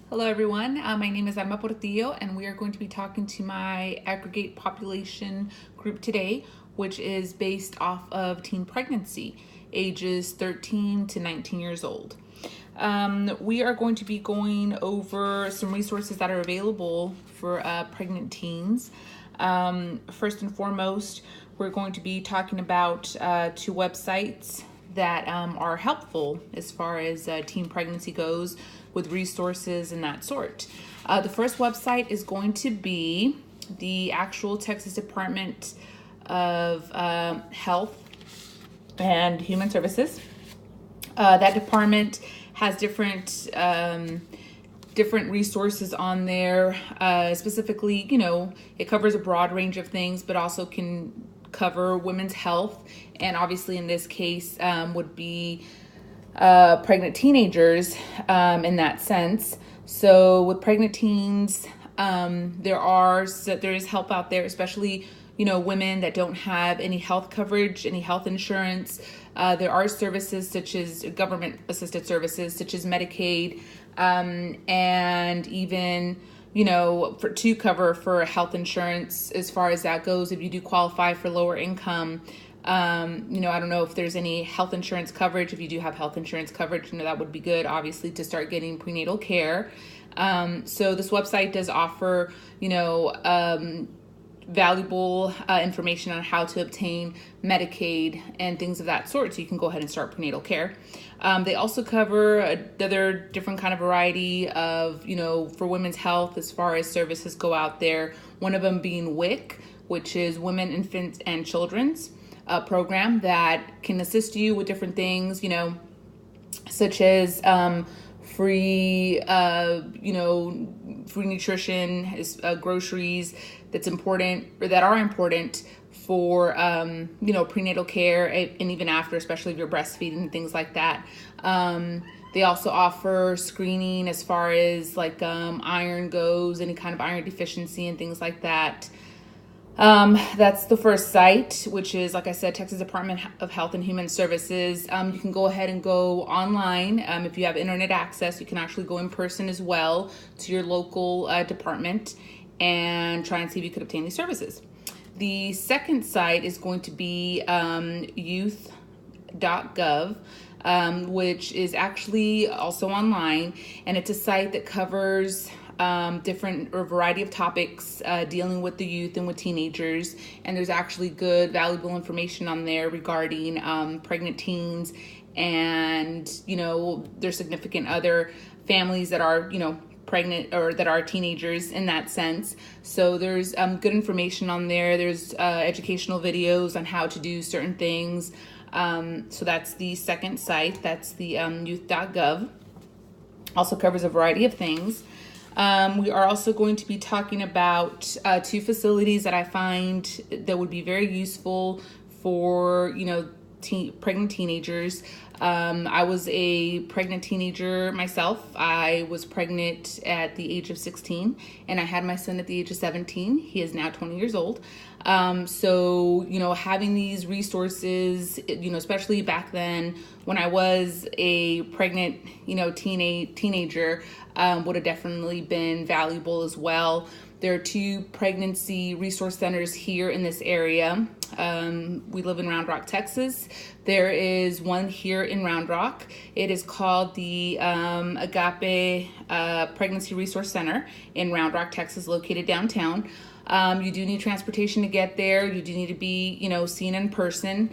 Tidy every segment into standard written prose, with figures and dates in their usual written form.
Hello everyone, my name is Alma Portillo and we are going to be talking to my aggregate population group today, which is based off of teen pregnancy, ages 13 to 19 years old. We are going to be going over some resources that are available for pregnant teens. First and foremost, we're going to be talking about two websites that are helpful as far as teen pregnancy goes, with resources and that sort. The first website is going to be the actual Texas Department of Health and Human Services. That department has different resources on there. Specifically, it covers a broad range of things, but also can cover women's health, and obviously in this case would be pregnant teenagers in that sense. So with pregnant teens, there is help out there, especially women that don't have any health coverage, any health insurance. There are services such as government assisted services such as Medicaid, and even to cover for health insurance as far as that goes. If you do qualify for lower income, I don't know if there's any health insurance coverage. If you do have health insurance coverage, that would be good, obviously, to start getting prenatal care. So this website does offer, valuable information on how to obtain Medicaid and things of that sort. So you can go ahead and start prenatal care. They also cover another different kind of variety of, for women's health as far as services go out there. One of them being WIC, which is Women, Infants, and Children's program that can assist you with different things, such as free nutrition, groceries that's important or that are important for prenatal care and even after, especially if you're breastfeeding and things like that. They also offer screening as far as iron goes, any kind of iron deficiency and things like that. That's the first site, which is, like I said, Texas Department of Health and Human Services. You can go ahead and go online. If you have internet access, you can actually go in person as well to your local department and try and see if you could obtain these services. The second site is going to be youth.gov, which is actually also online, and it's a site that covers different or variety of topics dealing with the youth and with teenagers. And there's actually good, valuable information on there regarding pregnant teens and, their significant other, families that are, pregnant or that are teenagers in that sense. So there's good information on there. There's educational videos on how to do certain things. So that's the second site. That's the youth.gov. Also covers a variety of things. We are also going to be talking about two facilities that I find that would be very useful for, pregnant teenagers. I was a pregnant teenager myself. I was pregnant at the age of 16 and I had my son at the age of 17. He is now 20 years old. So, having these resources, especially back then when I was a pregnant, teenager, would have definitely been valuable as well. There are two pregnancy resource centers here in this area. We live in Round Rock, Texas. There is one here in Round Rock. It is called the Agape Pregnancy Resource Center in Round Rock, Texas, located downtown. You do need transportation to get there. You do need to be, seen in person.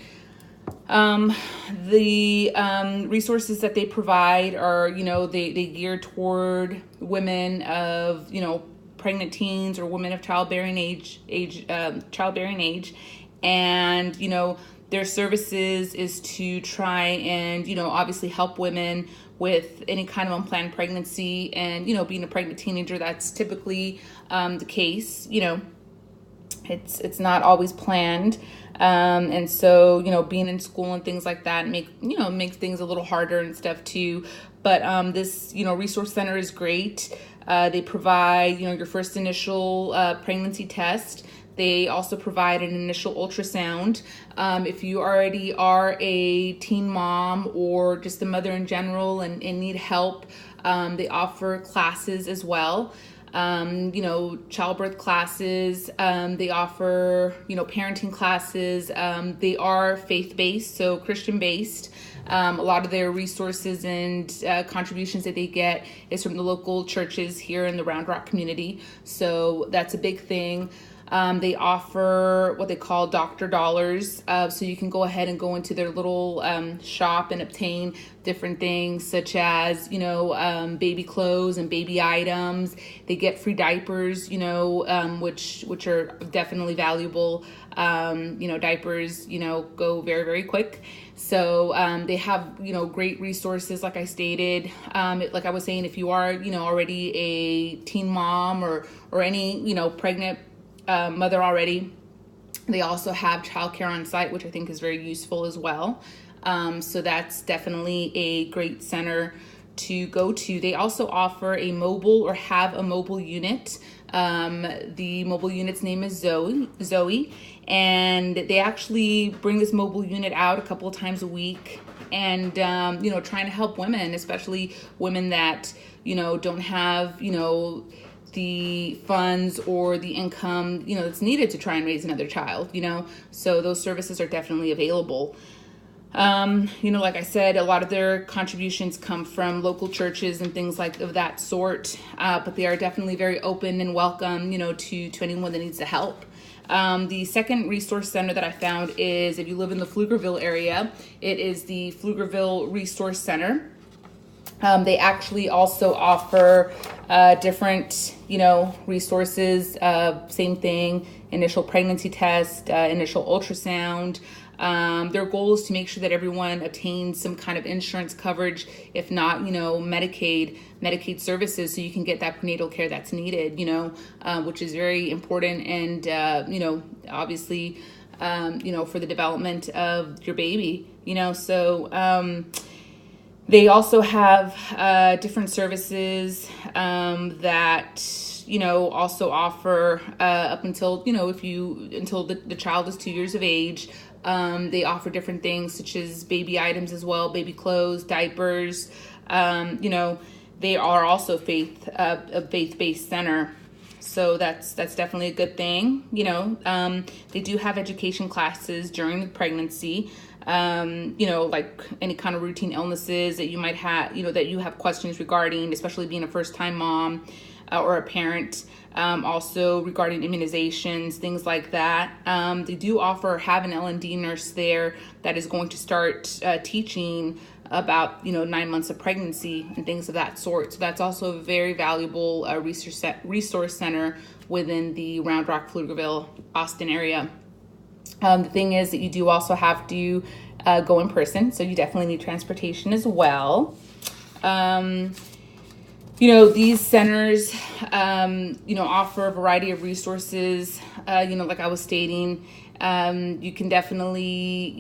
The resources that they provide are, they gear toward women of, pregnant teens or women of childbearing age, and their services is to try and obviously help women with any kind of unplanned pregnancy. And being a pregnant teenager, that's typically the case. It's not always planned, and so being in school and things like that makes things a little harder and stuff too. But this resource center is great. They provide your first initial pregnancy test. They also provide an initial ultrasound. If you already are a teen mom or just a mother in general and need help, they offer classes as well. Childbirth classes. They offer, parenting classes. They are faith-based, so Christian-based. A lot of their resources and contributions that they get is from the local churches here in the Round Rock community. So that's a big thing. They offer what they call doctor dollars. So you can go ahead and go into their little shop and obtain different things such as, baby clothes and baby items. They get free diapers, which are definitely valuable. Diapers, go very, very quick. So they have, great resources, like I stated. Like I was saying, if you are, already a teen mom or any, pregnant mother already, they also have childcare on site, which I think is very useful as well. So that's definitely a great center to go to. They also offer a mobile or have a mobile unit. The mobile unit's name is Zoe, and they actually bring this mobile unit out a couple of times a week and, trying to help women, especially women that, don't have, the funds or the income, that's needed to try and raise another child, so those services are definitely available. Like I said, a lot of their contributions come from local churches and things of that sort, but they are definitely very open and welcome, to anyone that needs the help. The second resource center that I found is, if you live in the Pflugerville area, it is the Pflugerville Resource Center. They actually also offer different, resources, same thing, initial pregnancy test, initial ultrasound. Their goal is to make sure that everyone obtains some kind of insurance coverage, if not, Medicaid services, so you can get that prenatal care that's needed, which is very important and, obviously, for the development of your baby, so they also have different services that also offer up until until the child is 2 years of age. They offer different things such as baby items as well, baby clothes, diapers. They are also a faith-based center. So that's definitely a good thing. They do have education classes during the pregnancy. Like any kind of routine illnesses that you might have, that you have questions regarding, especially being a first-time mom or a parent. Also regarding immunizations, things like that. They do have an L&D nurse there that is going to start teaching about 9 months of pregnancy and things of that sort. So that's also a very valuable resource center within the Round Rock, Pflugerville, Austin area. The thing is that you do also have to go in person, so you definitely need transportation as well. These centers, offer a variety of resources, like I was stating. You can definitely,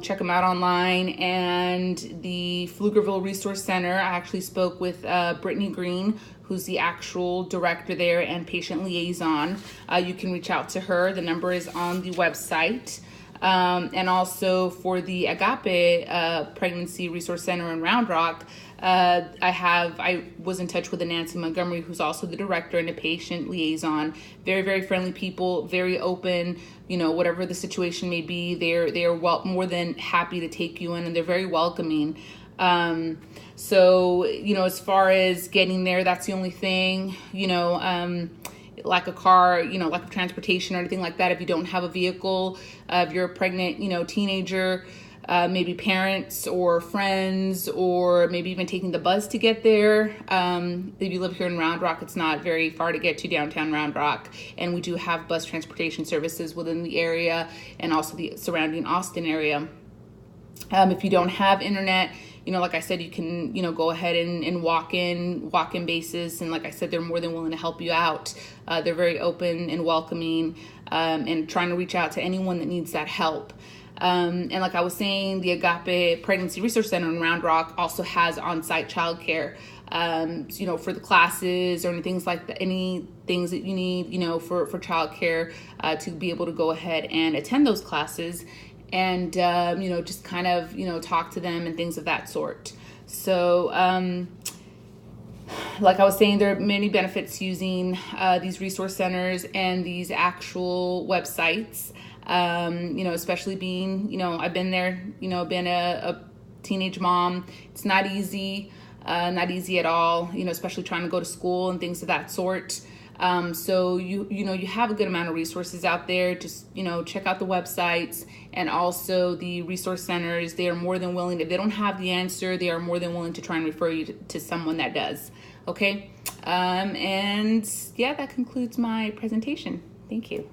check them out online. And the Pflugerville Resource Center, I actually spoke with Brittany Green, who's the actual director there and patient liaison. You can reach out to her. The number is on the website. And also for the Agape Pregnancy Resource Center in Round Rock, I was in touch with Nancy Montgomery, who's also the director and a patient liaison. Very, very friendly people, very open, whatever the situation may be, they are more than happy to take you in, and they're very welcoming. So, as far as getting there, that's the only thing, like a car, like transportation or anything like that. If you don't have a vehicle, if you're a pregnant, teenager, maybe parents or friends, or maybe even taking the bus to get there. If you live here in Round Rock, it's not very far to get to downtown Round Rock. And we do have bus transportation services within the area and also the surrounding Austin area. If you don't have internet, like I said, you can, go ahead and walk-in basis. And like I said, they're more than willing to help you out. They're very open and welcoming, and trying to reach out to anyone that needs that help. And like I was saying, the Agape Pregnancy Resource Center in Round Rock also has on-site childcare. for the classes or any things like that, any things that you need, for childcare, to be able to go ahead and attend those classes and, just kind of, talk to them and things of that sort. So, like I was saying, there are many benefits using these resource centers and these actual websites, especially being, I've been there, been a teenage mom. It's not easy at all, especially trying to go to school and things of that sort. So you have a good amount of resources out there. Just, check out the websites and also the resource centers. They are more than willing. If they don't have the answer, they are more than willing to try and refer you to someone that does. Okay. And yeah, that concludes my presentation. Thank you.